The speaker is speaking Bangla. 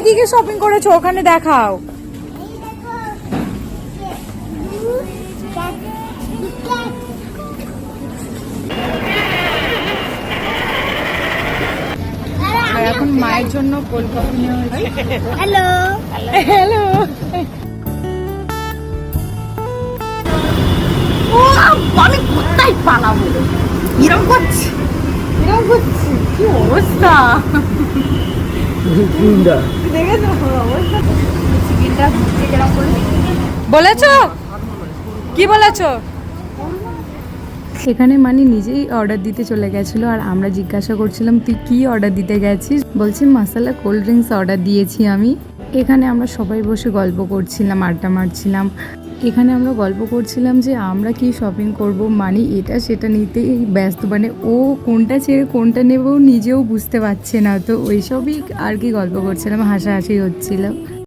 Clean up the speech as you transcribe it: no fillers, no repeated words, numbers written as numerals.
কি কি শপিং করেছো ওখানে দেখাও। আর এখন মায়ের জন্য কোল্ড কফি নেওয়া হয়েছে। Hello hello. আমি কোথায় পালাবো? এরকম করছি কি অবস্থা দেখেছো অবস্থা। চিকেনটা বলেছো কি বলেছো? সেখানে মানে নিজেই অর্ডার দিতে চলে গেছিলো আর আমরা জিজ্ঞাসা করছিলাম তুই কি অর্ডার দিতে গেছিস, বলছি মশলা কোল্ড ড্রিঙ্কস অর্ডার দিয়েছি আমি। এখানে আমরা সবাই বসে গল্প করছিলাম, আড্ডা মারছিলাম। এখানে আমরা গল্প করছিলাম যে আমরা কি শপিং করব, মানে এটা সেটা নিতেই ব্যস্ত, মানে ও কোনটা ছেড়ে কোনটা নেব নিজেও বুঝতে পারছে না, তো ওইসবই আর কি গল্প করছিলাম, হাসাহাসি হচ্ছিল।